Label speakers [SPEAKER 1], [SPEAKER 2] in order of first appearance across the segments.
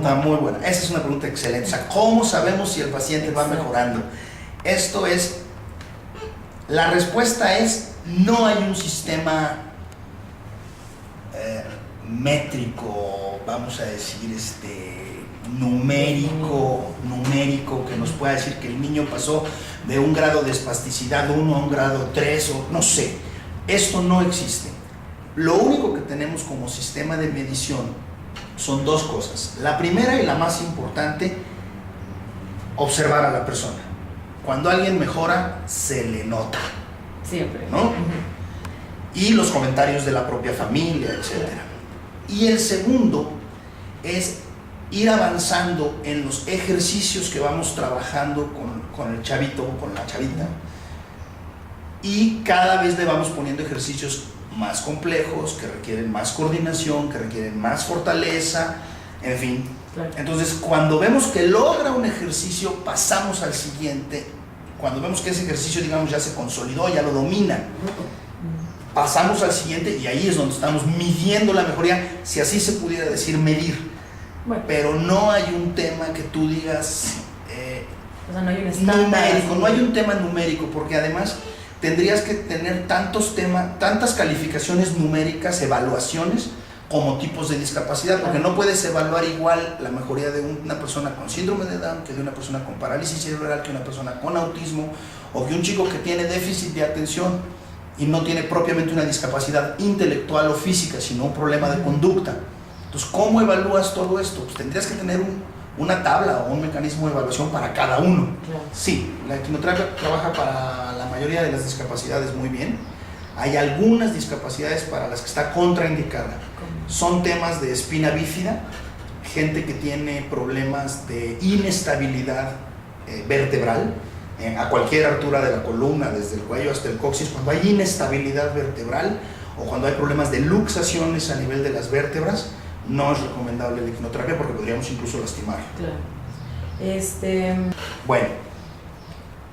[SPEAKER 1] pregunta muy buena. Esa es una pregunta excelente. O sea, ¿cómo sabemos si el paciente va mejorando? Esto es, la respuesta es, no hay un sistema métrico, vamos a decir, numérico que nos pueda decir que el niño pasó de un grado de espasticidad 1 a un grado 3, o no sé. Esto no existe. Lo único que tenemos como sistema de medición son dos cosas. La primera y la más importante, observar a la persona. Cuando alguien mejora, se le nota.
[SPEAKER 2] Siempre.
[SPEAKER 1] ¿No? Y los comentarios de la propia familia, etc. Y el segundo es ir avanzando en los ejercicios que vamos trabajando con el chavito o con la chavita, y cada vez le vamos poniendo ejercicios más complejos, que requieren más coordinación, que requieren más fortaleza, en fin. Entonces, cuando vemos que logra un ejercicio, pasamos al siguiente. Cuando vemos que ese ejercicio, digamos, ya se consolidó, ya lo domina, pasamos al siguiente, y ahí es donde estamos midiendo la mejoría, si así se pudiera decir, medir. Bueno. Pero no hay un tema que tú digas
[SPEAKER 2] o sea, no hay un estándar
[SPEAKER 1] numérico, no hay un tema numérico, porque además tendrías que tener tantas calificaciones numéricas, evaluaciones, como tipos de discapacidad, porque no puedes evaluar igual la mejoría de una persona con síndrome de Down que de una persona con parálisis cerebral, que una persona con autismo, o que un chico que tiene déficit de atención y no tiene propiamente una discapacidad intelectual o física, sino un problema de conducta. Entonces, ¿cómo evalúas todo esto? Pues tendrías que tener una tabla o un mecanismo de evaluación para cada uno. Claro. Sí, la equinoterapia trabaja para la mayoría de las discapacidades muy bien. Hay algunas discapacidades para las que está contraindicada. Son temas de espina bífida, gente que tiene problemas de inestabilidad vertebral, a cualquier altura de la columna, desde el cuello hasta el coxis, cuando hay inestabilidad vertebral o cuando hay problemas de luxaciones a nivel de las vértebras, no es recomendable la equinoterapia porque podríamos incluso lastimar.
[SPEAKER 2] Claro.
[SPEAKER 1] Bueno,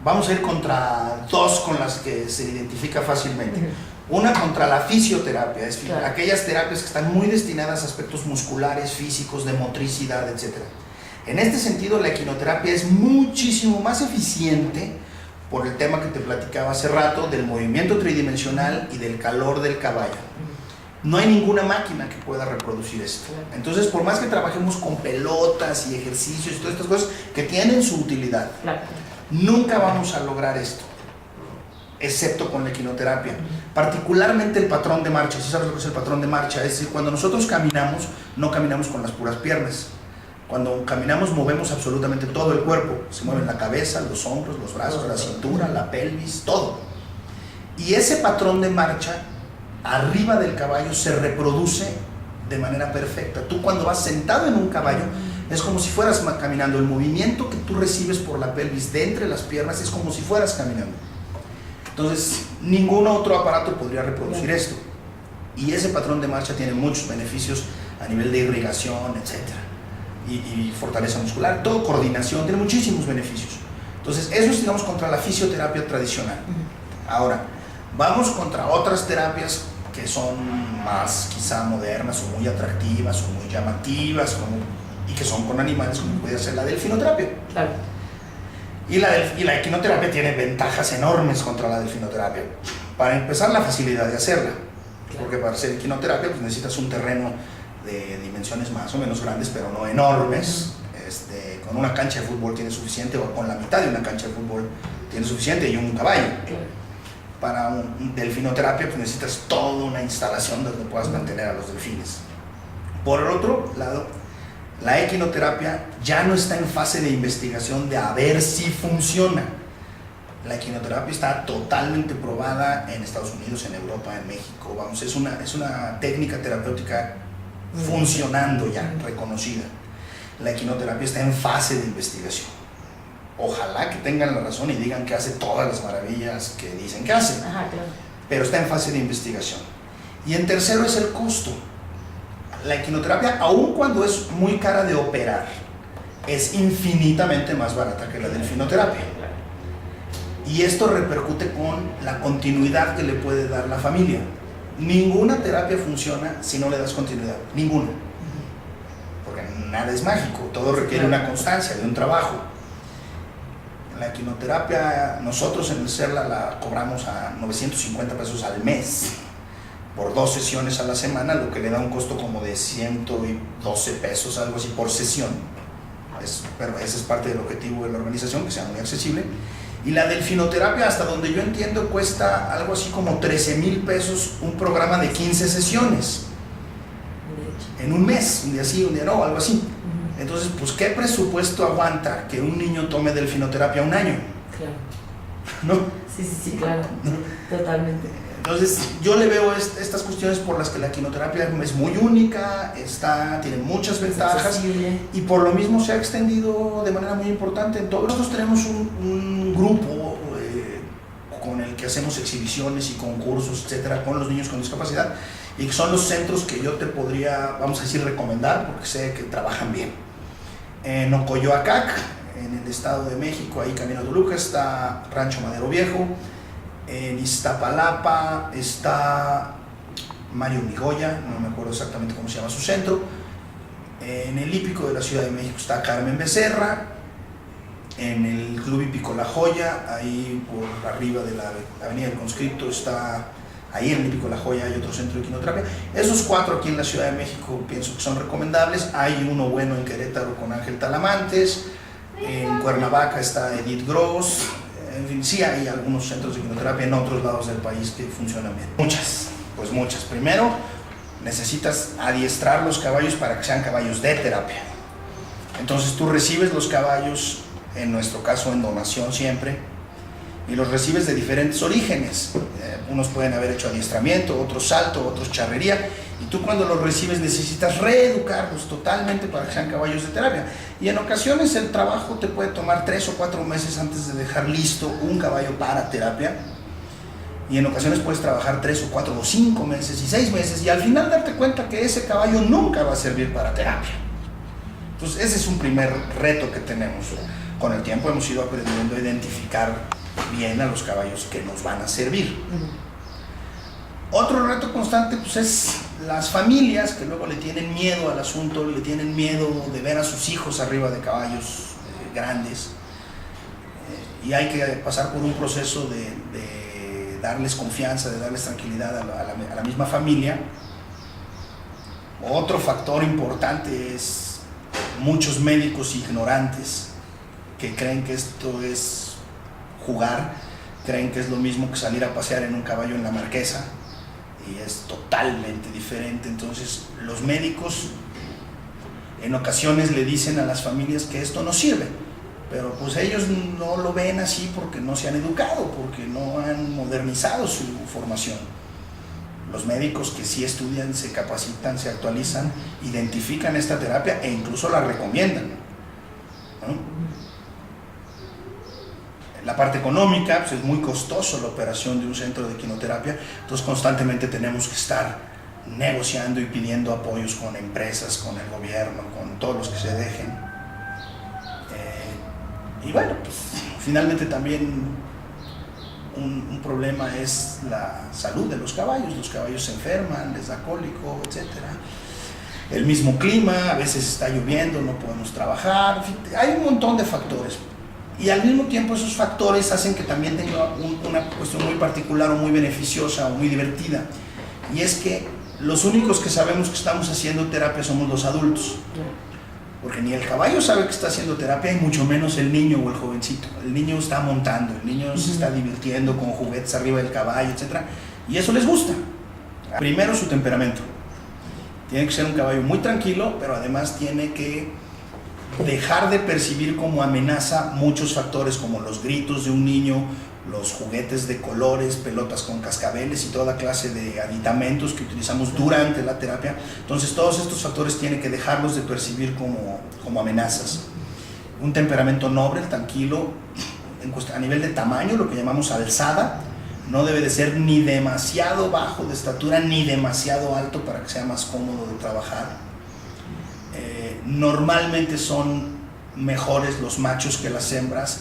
[SPEAKER 1] vamos a ir contra dos con las que se identifica fácilmente. Una contra la fisioterapia, es decir, aquellas terapias que están muy destinadas a aspectos musculares, físicos, de motricidad, etc. En este sentido, la equinoterapia es muchísimo más eficiente por el tema que te platicaba hace rato del movimiento tridimensional y del calor del caballo. No hay ninguna máquina que pueda reproducir esto. Entonces, por más que trabajemos con pelotas y ejercicios y todas estas cosas que tienen su utilidad, nunca vamos a lograr esto, excepto con la equinoterapia. Particularmente el patrón de marcha. ¿Sí sabes lo que es el patrón de marcha? Es decir, cuando nosotros caminamos, no caminamos con las puras piernas. Cuando caminamos, movemos absolutamente todo el cuerpo. Se mueven la cabeza, los hombros, los brazos, la cintura, la pelvis, todo. Y ese patrón de marcha arriba del caballo se reproduce de manera perfecta. Tú cuando vas sentado en un caballo es como si fueras caminando. El movimiento que tú recibes por la pelvis de entre las piernas es como si fueras caminando. Entonces, ningún otro aparato podría reproducir esto. Y ese patrón de marcha tiene muchos beneficios a nivel de irrigación, etc. Y fortaleza muscular, todo, coordinación, tiene muchísimos beneficios. Entonces, eso es, digamos, contra la fisioterapia tradicional. Ahora, vamos contra otras terapias que son más quizá modernas o muy atractivas o muy llamativas y que son con animales, como puede ser la delfinoterapia.
[SPEAKER 2] Claro.
[SPEAKER 1] Y la equinoterapia tiene ventajas enormes contra la delfinoterapia. Para empezar, la facilidad de hacerla, porque para hacer equinoterapia pues necesitas un terreno de dimensiones más o menos grandes, pero no enormes. Con una cancha de fútbol tiene suficiente, o con la mitad de una cancha de fútbol tiene suficiente, y un caballo. Para un delfinoterapia pues necesitas toda una instalación donde puedas mantener a los delfines. Por el otro lado, la equinoterapia ya no está en fase de investigación de a ver si funciona. La equinoterapia está totalmente probada en Estados Unidos, en Europa, en México. Vamos, es una técnica terapéutica funcionando ya, reconocida. La equinoterapia está en fase de investigación. Ojalá que tengan la razón y digan que hace todas las maravillas que dicen que hace.
[SPEAKER 2] Ajá, claro.
[SPEAKER 1] Pero está en fase de investigación. Y en tercero es el costo. La equinoterapia, aun cuando es muy cara de operar, es infinitamente más barata que la delfinoterapia. Y esto repercute con la continuidad que le puede dar la familia. Ninguna terapia funciona si no le das continuidad, ninguna. Porque nada es mágico, todo requiere una constancia, de un trabajo. La quimioterapia, nosotros en el CERLA la cobramos a 950 pesos al mes, por 2 sesiones a la semana, lo que le da un costo como de 112 pesos, algo así, por sesión. Pero ese es parte del objetivo de la organización, que sea muy accesible. Y la delfinoterapia, hasta donde yo entiendo, cuesta algo así como 13,000 pesos un programa de 15 sesiones. En un mes, un día sí, un día no, algo así. Entonces, pues, ¿qué presupuesto aguanta que un niño tome delfinoterapia un año?
[SPEAKER 2] Claro.
[SPEAKER 1] ¿No?
[SPEAKER 2] Sí, claro. ¿No? Totalmente.
[SPEAKER 1] Entonces, yo le veo estas cuestiones por las que la quimioterapia es muy única, tiene muchas ventajas y por lo mismo se ha extendido de manera muy importante. Nosotros tenemos un grupo con el que hacemos exhibiciones y concursos, etcétera, con los niños con discapacidad, y que son los centros que yo te podría, vamos a decir, recomendar, porque sé que trabajan bien. En Ocoyoacac, en el Estado de México, ahí camino a Toluca, está Rancho Madero Viejo. En Iztapalapa está Mario Migoya, no me acuerdo exactamente cómo se llama su centro. En el Hípico de la Ciudad de México está Carmen Becerra. En el Club Hípico La Joya, ahí por arriba de la Avenida del Conscripto, está ahí en el Hípico La Joya, hay otro centro de quimioterapia. Esos 4 aquí en la Ciudad de México pienso que son recomendables. Hay uno bueno en Querétaro con Ángel Talamantes. En Cuernavaca está Edith Gross. En fin, sí hay algunos centros de quimioterapia en otros lados del país que funcionan bien. Muchas. Primero, necesitas adiestrar los caballos para que sean caballos de terapia. Entonces tú recibes los caballos, en nuestro caso en donación siempre, y los recibes de diferentes orígenes. Unos pueden haber hecho adiestramiento, otros salto, otros charrería, y tú cuando los recibes necesitas reeducarlos totalmente para que sean caballos de terapia. Y en ocasiones el trabajo te puede tomar 3 o 4 meses antes de dejar listo un caballo para terapia, y en ocasiones puedes trabajar 3 o 4 o 5 meses y 6 meses, y al final darte cuenta que ese caballo nunca va a servir para terapia. Entonces ese es un primer reto que tenemos. Con el tiempo hemos ido aprendiendo a identificar bien a los caballos que nos van a servir. Otro reto constante pues es las familias que luego le tienen miedo al asunto, le tienen miedo de ver a sus hijos arriba de caballos grandes, y hay que pasar por un proceso de darles confianza, de darles tranquilidad a la misma familia. Otro factor importante es muchos médicos ignorantes que creen que esto es jugar, creen que es lo mismo que salir a pasear en un caballo en la Marquesa, y es totalmente diferente. Entonces los médicos en ocasiones le dicen a las familias que esto no sirve, pero pues ellos no lo ven así porque no se han educado, porque no han modernizado su formación. Los médicos que sí estudian, se capacitan, se actualizan, identifican esta terapia e incluso la recomiendan, ¿no? La parte económica, pues es muy costoso la operación de un centro de quimioterapia, entonces constantemente tenemos que estar negociando y pidiendo apoyos con empresas, con el gobierno, con todos los que se dejen. Y bueno, pues finalmente también un problema es la salud de los caballos se enferman, les da cólico, etc. El mismo clima, a veces está lloviendo, no podemos trabajar, en fin, hay un montón de factores. Y al mismo tiempo esos factores hacen que también tenga una cuestión muy particular o muy beneficiosa o muy divertida. Y es que los únicos que sabemos que estamos haciendo terapia somos los adultos. Porque ni el caballo sabe que está haciendo terapia, y mucho menos el niño o el jovencito. El niño está montando, el niño se está divirtiendo con juguetes arriba del caballo, etc. Y eso les gusta. Primero, su temperamento. Tiene que ser un caballo muy tranquilo, pero además tiene que dejar de percibir como amenaza muchos factores como los gritos de un niño, los juguetes de colores, pelotas con cascabeles y toda clase de aditamentos que utilizamos durante la terapia. Entonces todos estos factores tiene que dejarlos de percibir como amenazas. Un temperamento noble, tranquilo, a nivel de tamaño, lo que llamamos alzada, no debe de ser ni demasiado bajo de estatura ni demasiado alto para que sea más cómodo de trabajar. Normalmente son mejores los machos que las hembras